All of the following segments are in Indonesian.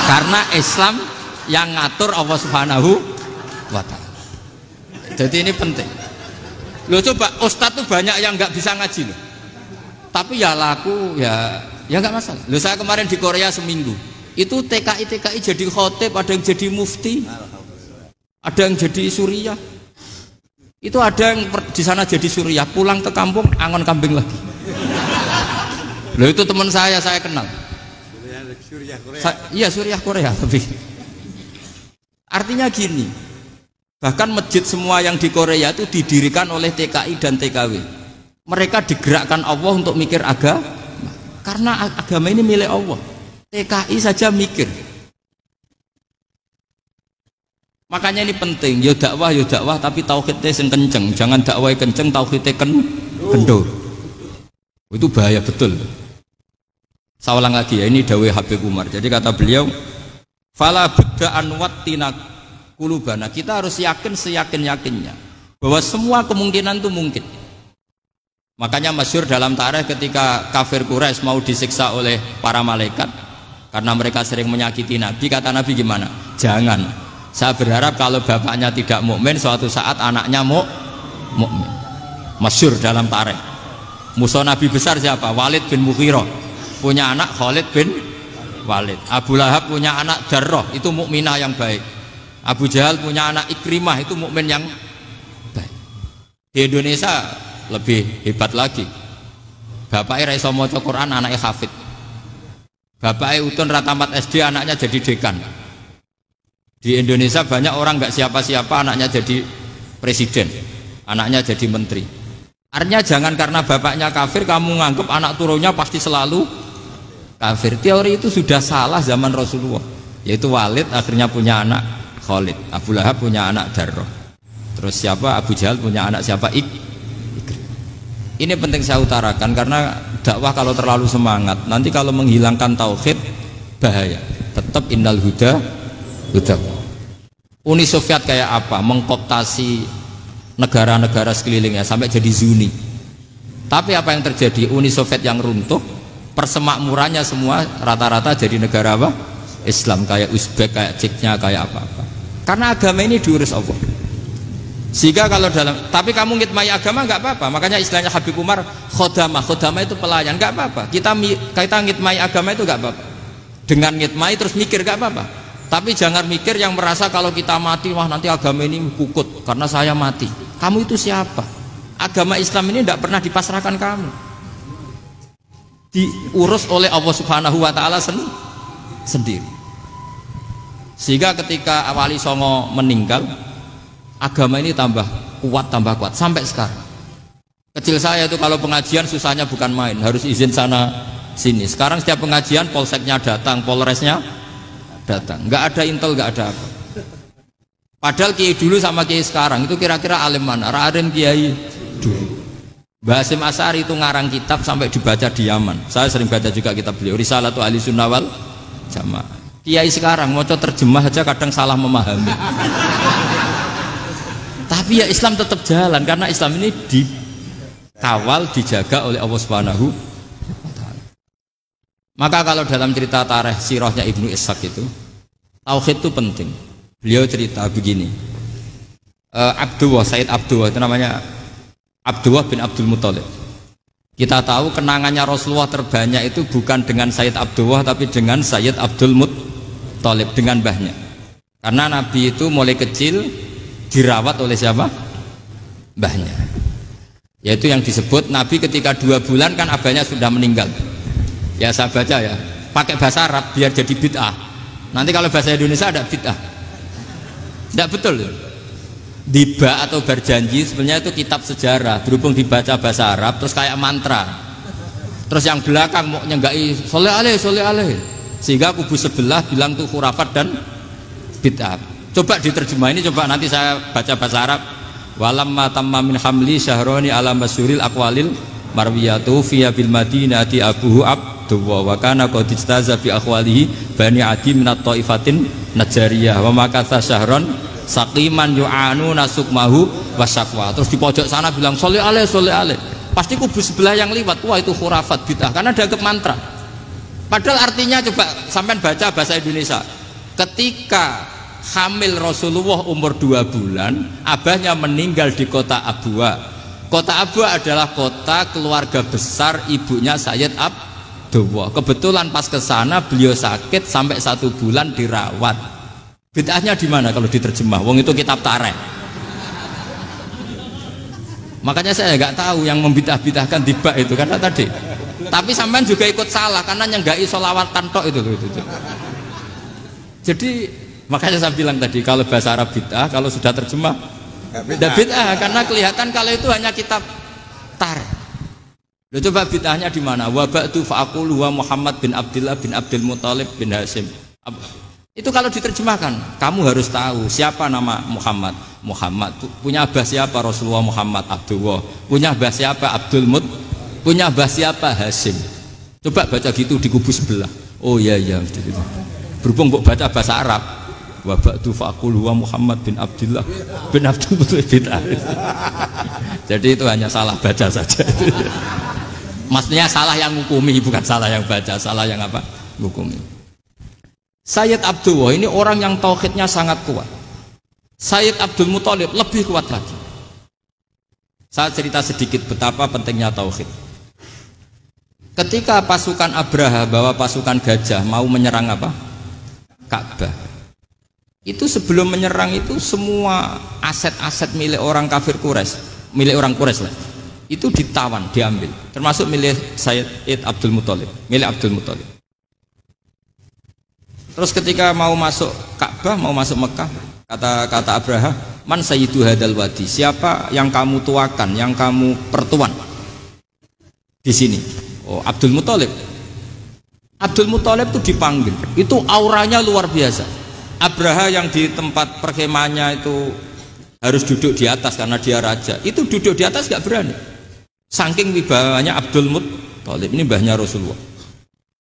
Karena Islam yang ngatur Allah Subhanahu wa ta'ala. Jadi ini penting. Loh coba ustadz tuh banyak yang nggak bisa ngaji loh. Tapi ya laku ya nggak masalah. Loh saya kemarin di Korea seminggu. Itu TKI jadi khotib, ada yang jadi mufti, ada yang jadi suriah. Itu ada yang di sana jadi suriah, pulang ke kampung angon kambing lagi. Loh itu teman saya kenal. Suriah Korea. Iya suriah Korea tapi. Artinya gini, bahkan masjid semua yang di Korea itu didirikan oleh TKI dan TKW. Mereka digerakkan Allah untuk mikir agama, karena agama ini milik Allah. TKI saja mikir. Makanya ini penting, yo dakwah tapi tauhidnya sing kenceng, jangan dakwah kenceng tauhidnya kendor. Itu bahaya betul. Saya ulang lagi ya, ini dawuh Habib Umar. Jadi kata beliau, fala budda'an wattina kulubana. Kita harus yakin seyakin-yakinnya bahwa semua kemungkinan itu mungkin. Makanya masyhur dalam tarikh ketika kafir Quraisy mau disiksa oleh para malaikat karena mereka sering menyakiti Nabi, kata Nabi gimana? Jangan. Saya berharap kalau bapaknya tidak mukmin, suatu saat anaknya mukmin. Masyhur dalam tarikh. Musuh Nabi besar siapa? Walid bin Mughirah. Punya anak Khalid bin Walid. Abu Lahab punya anak Darrah, itu mukminah yang baik. Abu Jahal punya anak Ikrimah, itu mukmin yang baik. Di Indonesia lebih hebat lagi. Bapaknya ra iso maca Quran, anaknya hafid. Bapaknya utun ratamat SD, anaknya jadi dekan. Di Indonesia banyak orang nggak siapa-siapa, anaknya jadi presiden, anaknya jadi menteri. Artinya jangan karena bapaknya kafir kamu nganggap anak turunnya pasti selalu kafir. Teori itu sudah salah zaman Rasulullah. Yaitu Walid akhirnya punya anak Khalid, Abu Lahab punya anak Darrah. Terus siapa? Abu Jahal punya anak siapa? Ini penting saya utarakan karena dakwah kalau terlalu semangat, nanti kalau menghilangkan tauhid bahaya. Tetap innal huda. Uni Soviet kayak apa? Mengkooptasi negara-negara sekelilingnya sampai jadi Zuni. Tapi apa yang terjadi? Uni Soviet yang runtuh, persemakmurannya semua rata-rata jadi negara apa? Islam, kayak Uzbek, kayak Ceknya, kayak apa-apa. Karena agama ini diurus Allah. Sehingga kalau tapi kamu ngitmai agama nggak apa-apa. Makanya istilahnya Habib Umar khodamah itu pelayan, nggak apa-apa. Kita ngitmai agama itu nggak apa-apa. Dengan ngitmai terus mikir nggak apa-apa. Tapi jangan mikir yang merasa kalau kita mati, wah nanti agama ini kukut karena saya mati. Kamu itu siapa? Agama Islam ini tidak pernah dipasrahkan kamu. Diurus oleh Allah Subhanahu wa ta'ala sendiri. Sehingga ketika Wali Songo meninggal, agama ini tambah kuat sampai sekarang. Kecil saya itu kalau pengajian susahnya bukan main, harus izin sana sini. Sekarang setiap pengajian polseknya datang, polresnya datang, nggak ada intel, nggak ada apa. Padahal kiai dulu sama kiai sekarang itu kira-kira alim mana? Raden kiai dulu. Mbah Hasyim Asy'ari itu ngarang kitab sampai dibaca di Yaman. Saya sering baca juga kitab beliau, Risalatu Ahli Sunnah wal Jamaah. Kiai sekarang mau terjemah aja kadang salah memahami. Tapi ya Islam tetap jalan karena Islam ini dikawal, dijaga oleh Allah Subhanahu. Maka kalau dalam cerita tarikh sirahnya Ibnu Ishaq itu tauhid itu penting. Beliau cerita begini, Sayyid Abdullah itu namanya Abdullah bin Abdul Muthalib. Kita tahu kenangannya Rasulullah terbanyak itu bukan dengan Sayyid Abdullah tapi dengan Sayyid Abdul Muthalib, dengan mbahnya. Karena Nabi itu mulai kecil dirawat oleh siapa? Mbahnya. Yaitu yang disebut Nabi ketika 2 bulan kan abahnya sudah meninggal. Ya saya baca ya, pakai bahasa Arab biar jadi bid'ah. Nanti kalau bahasa Indonesia ada bid'ah. Tidak betul. Diba atau berjanji sebenarnya itu kitab sejarah, berhubung dibaca bahasa Arab terus kayak mantra. Terus yang belakang mau nyenggai soleh aleh, sehingga kubu sebelah bilang tuh khurafat dan bid'ah. Coba diterjemah ini, coba nanti saya baca bahasa Arab. Walamma tamma min hamli syahroni ala masyuril aqwalil marwiyatu fiya bil madinati abuhu Abdullah wa kana qad istaza bi akhwalihi bani adi minat taifatin najariyah wa makatha syahron saqiman yu'anu nasukmahu wasyaqwa. Terus di pojok sana bilang soleh aleh. Pasti kubu sebelah yang liwat, wah itu khurafat bid'ah karena dianggap mantra. Padahal artinya coba sampean baca bahasa Indonesia, ketika hamil Rasulullah umur 2 bulan, abahnya meninggal di kota Abwa. Kota Abwa adalah kota keluarga besar ibunya Sayyid Abdullah. Kebetulan pas ke sana beliau sakit sampai 1 bulan dirawat. Bid'ahnya di mana kalau diterjemah? Wong itu kitab tarikh. Makanya saya nggak tahu yang membidah-bidahkan tiba itu karena tadi. Tapi sampean juga ikut salah karena nyenggai sholawatan tok itu. Jadi makanya saya bilang tadi kalau bahasa Arab bid'ah, kalau sudah terjemah tidak bid'ah karena kelihatan kalau itu hanya kitab tarikh. Loh, coba bid'ahnya di mana? Wa ba'du fa'aqulu wa Muhammad bin Abdullah bin Abdul Muthalib bin Hashim. Itu kalau diterjemahkan, kamu harus tahu siapa nama Muhammad. Muhammad punya abah siapa? Rasulullah Muhammad Abdullah. Punya abah siapa? Abdul Mut. Punya abah siapa? Hashim. Coba baca gitu di kubu sebelah. Oh iya gitu. Berhubung kok baca bahasa Arab. Wa ba'du fa'aqulu wa Muhammad bin Abdullah bin Abdul Muthalib bin Hashim. Jadi itu hanya salah baca saja. Maksudnya salah yang ngukumi, bukan salah yang baca, salah yang apa? Ngukumi. Sayyid Abdullah ini orang yang tauhidnya sangat kuat. Sayyid Abdul Muthalib lebih kuat lagi. Saya cerita sedikit betapa pentingnya tauhid. Ketika pasukan Abraha bawa pasukan gajah mau menyerang apa? Ka'bah. Itu sebelum menyerang itu semua aset-aset milik orang kafir Quraisy, milik orang Quraisy lah. Itu ditawan, diambil. Termasuk milik Sayyid Abdul Muthalib, milik Abdul Muthalib. Terus ketika mau masuk Ka'bah, mau masuk Mekah, kata Abraha, man sayyidu hadal wadi, siapa yang kamu tuakan, yang kamu pertuan di sini? Oh, Abdul Muthalib. Abdul Muthalib itu dipanggil, itu auranya luar biasa. Abraha yang di tempat perkemahannya itu harus duduk di atas karena dia raja, itu duduk di atas gak berani. Saking wibawanya Abdul Muthalib, ini mbahnya Rasulullah.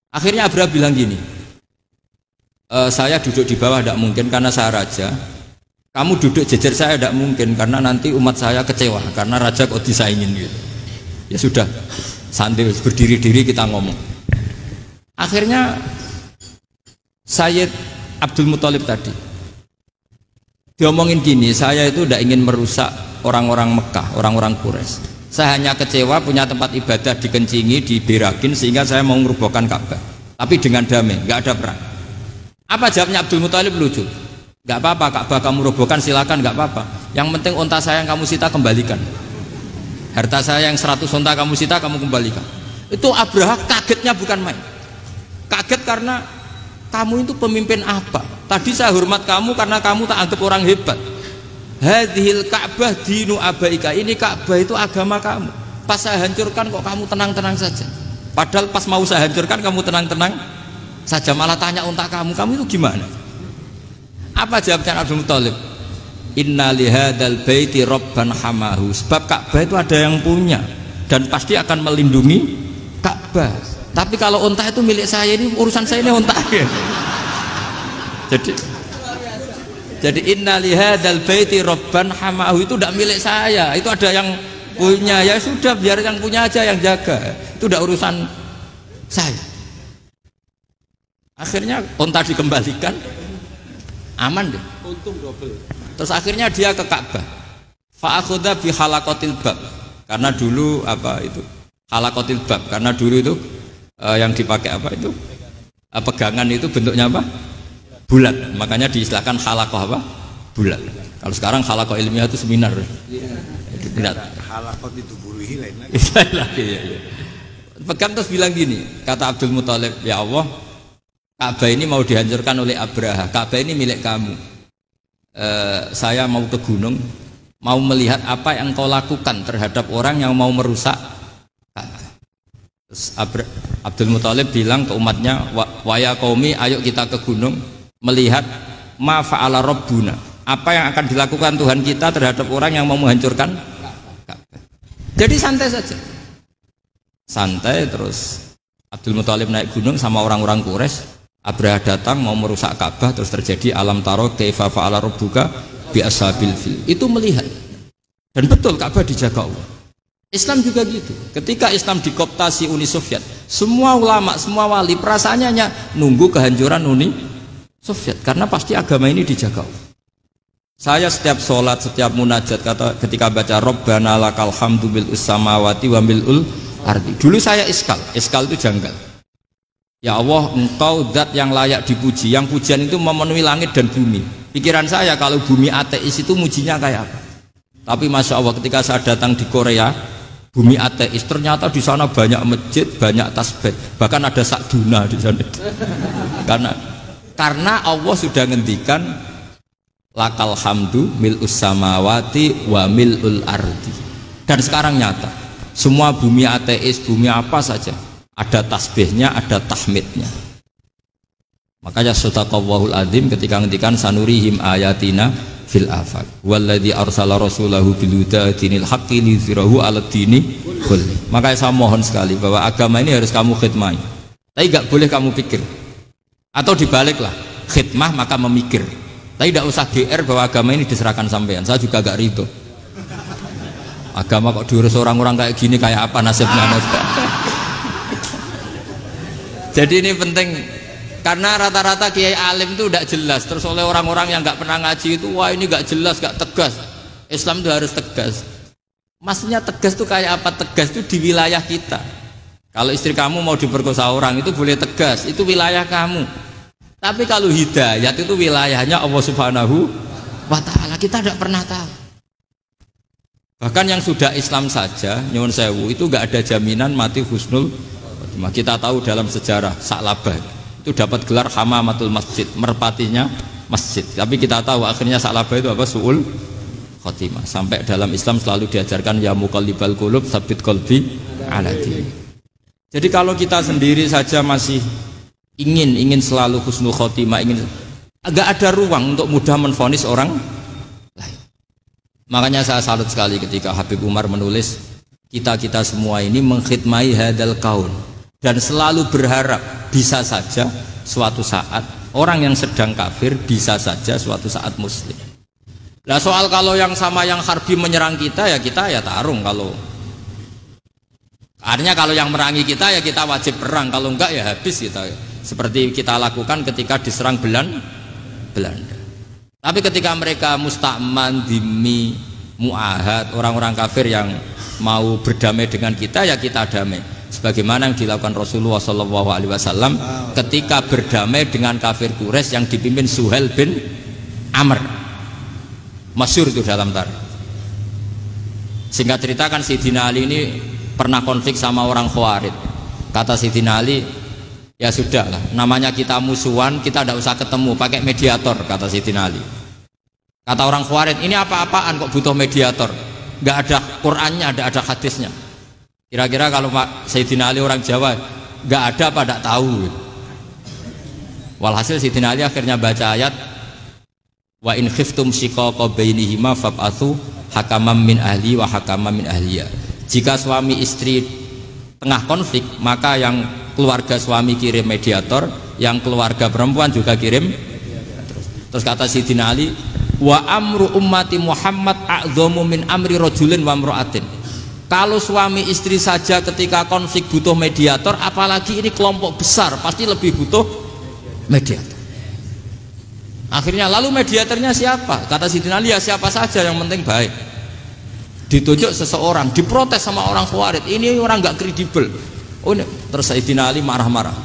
Akhirnya Abraha bilang gini, saya duduk di bawah tidak mungkin karena saya raja. Kamu duduk jejer saya tidak mungkin karena nanti umat saya kecewa karena raja kok disaingin gitu. Ya sudah, santai berdiri-diri kita ngomong. Akhirnya Sayyid Abdul Muthalib tadi diomongin gini, saya itu tidak ingin merusak orang-orang Mekah, orang-orang Quraisy. Saya hanya kecewa punya tempat ibadah dikencingi, diberakin sehingga saya mau merubuhkan Ka'bah. Tapi dengan damai, nggak ada perang. Apa jawabnya Abdul Muthalib? Lucu. Gak apa-apa Ka'bah kamu robohkan silakan, gak apa-apa. Yang penting unta saya yang kamu sita kembalikan. Harta saya yang 100 unta kamu sita kamu kembalikan. Itu Abraha kagetnya bukan main. Kaget karena kamu itu pemimpin apa? Tadi saya hormat kamu karena kamu tak anggap orang hebat. Hadhil Ka'bah dinu abaika. Ini Ka'bah itu agama kamu. Pas saya hancurkan kok kamu tenang-tenang saja. Padahal pas mau saya hancurkan kamu tenang-tenang saja, malah tanya unta kamu itu gimana? Apa jawabnya Abdul Muthalib? Inna lihadal baiti robban hamahu. Sebab Ka'bah itu ada yang punya dan pasti akan melindungi Ka'bah. Tapi kalau unta itu milik saya, ini urusan saya, ini unta. Jadi inna lihadal baiti robban hamahu itu tidak milik saya, itu ada yang punya. Ya sudah, biar yang punya aja yang jaga. Itu tidak urusan saya. Akhirnya unta dikembalikan, aman deh, untung double. Terus akhirnya dia ke Ka'bah, fa'akhudha bi halaqatil bab, karena dulu apa itu halaqatil bab, karena dulu itu yang dipakai apa itu pegangan itu bentuknya apa, bulat, makanya diistilahkan halaqah apa, bulat. Kalau sekarang halaqah ilmiah itu seminar, halaqah itu buruhi lain lagi. Ya. Pegang terus bilang gini, kata Abdul Muthalib, ya Allah, Ka'bah ini mau dihancurkan oleh Abraha. Ka'bah ini milik kamu. Saya mau ke gunung, mau melihat apa yang kau lakukan terhadap orang yang mau merusak Ka'bah. Terus Abdul Muthalib bilang ke umatnya, wa ya qaumi, ayo kita ke gunung melihat ma fa'ala rabbuna. Apa yang akan dilakukan Tuhan kita terhadap orang yang mau menghancurkan Ka'bah. Jadi santai saja. Santai. Terus Abdul Muthalib naik gunung sama orang-orang Quraisy. Abraha datang mau merusak Ka'bah, terus terjadi alam taro kaifa fa'ala rabbuka bi ashabil fil. Itu melihat. Dan betul Ka'bah dijaga Allah. Islam juga gitu. Ketika Islam dikoptasi Uni Soviet, semua ulama, semua wali perasaannya hanya nunggu kehancuran Uni Soviet, karena pasti agama ini dijaga. Saya setiap sholat, setiap munajat ketika baca Rabbana lakal hamdu bil samawati wa mil'ul ardi. Dulu saya iskal itu janggal. Ya Allah, engkau zat yang layak dipuji, yang pujian itu memenuhi langit dan bumi. Pikiran saya kalau bumi ateis itu mujinya kayak apa? Tapi masya Allah ketika saya datang di Korea, bumi ateis, ternyata di sana banyak masjid, banyak tasbih, bahkan ada sakduna di sana. Karena Allah sudah ngendikan lakal hamdu mil'us samawati wa mil'ul ardi. Dan sekarang nyata, semua bumi ateis, bumi apa saja, ada tasbihnya, ada tahmidnya. Makanya sadaqallahul adzim ketika ngendikan sanurihim ayatina fil afaq walladzi arsala rasulahu bil huda dinil haqqi liyuzhirahu 'alad dini kulli. Makanya saya mohon sekali bahwa agama ini harus kamu khidmati. Tapi enggak boleh kamu pikir. Atau dibaliklah, khidmah maka memikir. Tapi tidak usah GR bahwa agama ini diserahkan sampean. Saya juga agak ridho. Agama kok diurus orang-orang kayak gini, kayak apa nasibnya? Jadi ini penting, karena rata-rata kiai alim itu tidak jelas. Terus oleh orang-orang yang nggak pernah ngaji itu, wah ini nggak jelas, nggak tegas. Islam itu harus tegas. Maksudnya tegas itu kayak apa? Tegas itu di wilayah kita. Kalau istri kamu mau diperkosa orang itu boleh tegas, itu wilayah kamu. Tapi kalau hidayat itu wilayahnya Allah Subhanahu wa ta'ala, kita tidak pernah tahu. Bahkan yang sudah Islam saja, nyuwun sewu, itu nggak ada jaminan mati husnul khotimah. Kita tahu dalam sejarah Sa'labah itu dapat gelar hamamatul masjid, merpatinya masjid. Tapi kita tahu akhirnya Sa'labah itu apa? Su'ul khotimah. Sampai dalam Islam selalu diajarkan ya muqallibal qulub tsabbit qalbi ala dini. Jadi kalau kita sendiri saja masih ingin selalu husnul khotimah, agak ada ruang untuk mudah menvonis orang lain. Makanya saya salut sekali ketika Habib Umar menulis kita semua ini mengkhidmati hadal kaun dan selalu berharap bisa saja suatu saat orang yang sedang kafir bisa saja suatu saat muslim. Nah soal kalau yang sama yang harbi menyerang kita ya tarung. Kalau artinya kalau yang merangi kita ya kita wajib perang, kalau enggak ya habis kita. Seperti kita lakukan ketika diserang Belanda. Tapi ketika mereka musta'man, dhimmi, mu'ahad, orang-orang kafir yang mau berdamai dengan kita, ya kita damai. Sebagaimana yang dilakukan Rasulullah SAW ketika berdamai dengan kafir Quraisy yang dipimpin Suhail bin Amr. Masyhur itu dalam tarikh. Singkat cerita kan Sayyidina Ali ini pernah konflik sama orang Khawarij. Kata Sayyidina Ali, ya sudah lah, namanya kita musuhan, kita tidak usah ketemu, pakai mediator, kata Sayyidina Ali. Kata orang Khawarij, ini apa-apaan kok butuh mediator? Nggak ada Qur'annya, ada hadisnya. Kira-kira kalau Pak Sayyidina Ali orang Jawa, nggak ada apa tidak tahu. Walhasil Sayyidina Ali akhirnya baca ayat wa in khiftum shiqaqa bainihima fab'atsu hakaman min ahli wa hakaman min ahliya. Jika suami istri tengah konflik, maka yang keluarga suami kirim mediator, yang keluarga perempuan juga kirim. Terus kata Sayyidina Ali, wa amru ummati Muhammad a'dhamu min amri rajulin wa imra'atin. Kalau suami istri saja ketika konflik butuh mediator, apalagi ini kelompok besar pasti lebih butuh mediator. Akhirnya lalu mediatornya siapa? Kata Sayyidina Ali, ya siapa saja yang penting baik. Ditunjuk seseorang, diprotes sama orang Khawarij, ini orang nggak kredibel. Oh, terus Sayyidina Ali marah-marah.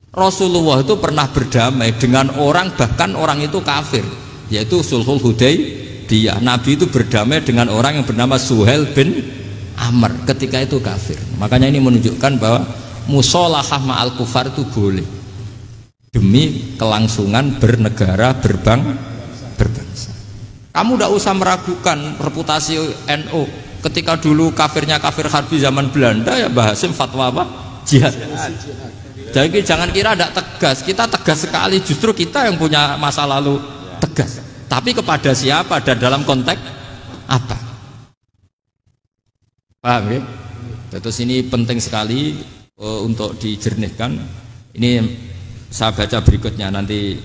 Rasulullah itu pernah berdamai dengan orang, bahkan orang itu kafir, yaitu Sulhul Hudaybiyah. Nabi itu berdamai dengan orang yang bernama Suhail bin Amr ketika itu kafir. Makanya ini menunjukkan bahwa musolahah ma'al kufar itu boleh demi kelangsungan bernegara, berbangsa. Kamu tidak usah meragukan reputasi NU. Ketika dulu kafirnya kafir harbi zaman Belanda, ya Mbah Hasim fatwa apa? Jihad. Jadi jangan kira tidak tegas, kita tegas sekali, justru kita yang punya masa lalu tegas. Tapi kepada siapa dan dalam konteks apa? Paham ya? Terus ini penting sekali untuk dijernihkan. Ini saya baca berikutnya nanti,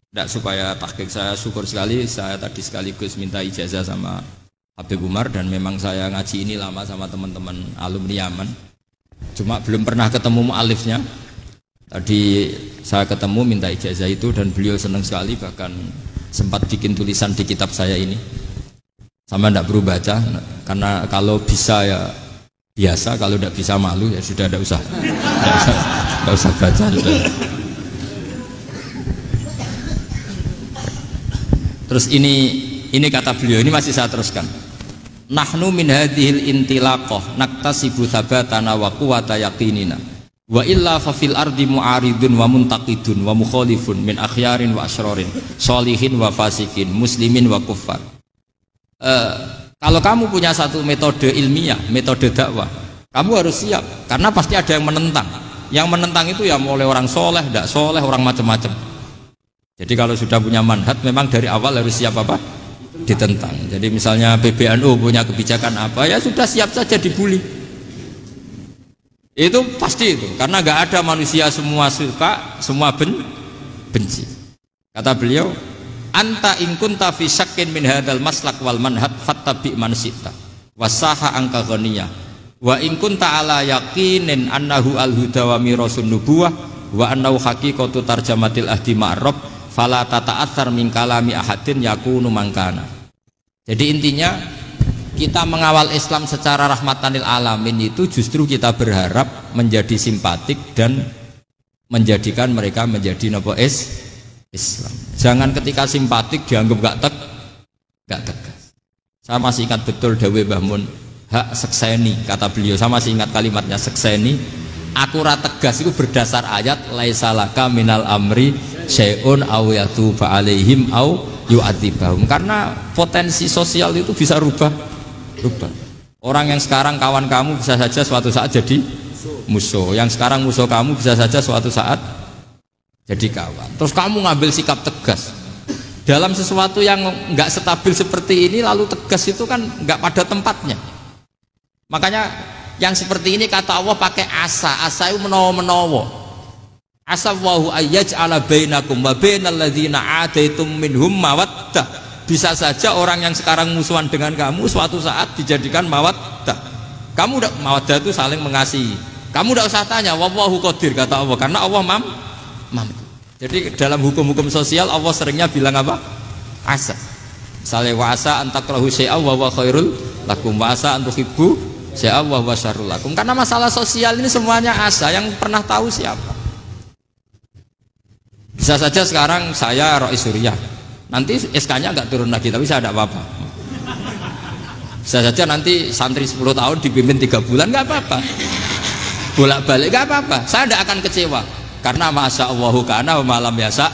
tidak supaya tahqiq saya syukur sekali, saya tadi sekaligus minta ijazah sama Habib Umar dan memang saya ngaji ini lama sama teman-teman alumni Yaman. Cuma belum pernah ketemu mu'alifnya. Tadi saya ketemu minta ijazah itu dan beliau senang sekali, bahkan sempat bikin tulisan di kitab saya ini. Sama tidak perlu baca, karena kalau bisa ya biasa, kalau tidak bisa malu ya sudah, tidak usah baca sudah. Terus ini kata beliau, ini masih saya teruskan. Nahnu min hadhil intilaqah naktasibu thabatana wa quwwata yaqinina wa illa fa fil ardi mu'aridun wa muntaqidun wa mukhalifun min akhyarin wa asyrarin sholihin wa fasikin muslimin wa kuffar. Kalau kamu punya satu metode ilmiah, metode dakwah, kamu harus siap karena pasti ada yang menentang. Yang menentang itu ya mulai orang soleh, tidak soleh, orang macam-macam. Jadi kalau sudah punya manhaj memang dari awal harus siap apa? Ditentang. Jadi misalnya PBNU punya kebijakan apa, ya sudah siap saja dibully. Itu pasti itu, karena nggak ada manusia semua suka, semua benci. Kata beliau, anta in kunta fi syakkin min hadzal maslak wal manhaj fattabi man syi'ta wasaha angka ghaniyah wa in kunta ala yaqinin annahu al huda wa mirasun nubuwah wa annahu haqiqatu tarjamatil ahdi ma'rab fala tata'atsar min kalami ahadin yakunu mangkana. Jadi intinya kita mengawal Islam secara rahmatanil alamin itu justru kita berharap menjadi simpatik dan menjadikan mereka menjadi napa Islam. Jangan ketika simpatik dianggap gak tegas. Saya masih ingat betul dawuh Mbah Mun, hak sekseni, kata beliau, saya masih ingat kalimatnya sekseni. Aku ra tegas itu berdasar ayat laisalaka minal amri syai'un aw yatuba alaihim aw yu'adzibahum, karena potensi sosial itu bisa rubah. Orang yang sekarang kawan kamu bisa saja suatu saat jadi musuh, yang sekarang musuh kamu bisa saja suatu saat jadi kawan. Terus kamu ngambil sikap tegas dalam sesuatu yang nggak stabil seperti ini, lalu tegas itu kan nggak pada tempatnya. Makanya yang seperti ini kata Allah pakai asa itu menawa-menawa. Asa wahu ayyaj'ala bainakum wa bainal ladzina ataitum minhum mawaddah. Bisa saja orang yang sekarang musuhan dengan kamu suatu saat dijadikan mawaddah. Kamu udah mawaddah itu saling mengasihi. Kamu udah usah tanya, wallahu qadir, kata Allah, karena Allah mampu. Jadi dalam hukum-hukum sosial Allah seringnya bilang apa? Asa. Misalnya wa asa an takrahu syai'an wa huwa khairul lakum wa asa an tuhibbu syai'an wa huwa syarrul lakum. Karena masalah sosial ini semuanya asa, yang pernah tahu siapa? Bisa saja sekarang saya Rois Suriah, nanti SK-nya nggak turun lagi, tapi saya tidak apa-apa. Bisa saja nanti santri 10 tahun dipimpin 3 bulan, nggak apa-apa. Bolak-balik nggak apa-apa, saya tidak akan kecewa. Karena masya Allahu kana wa malam biasa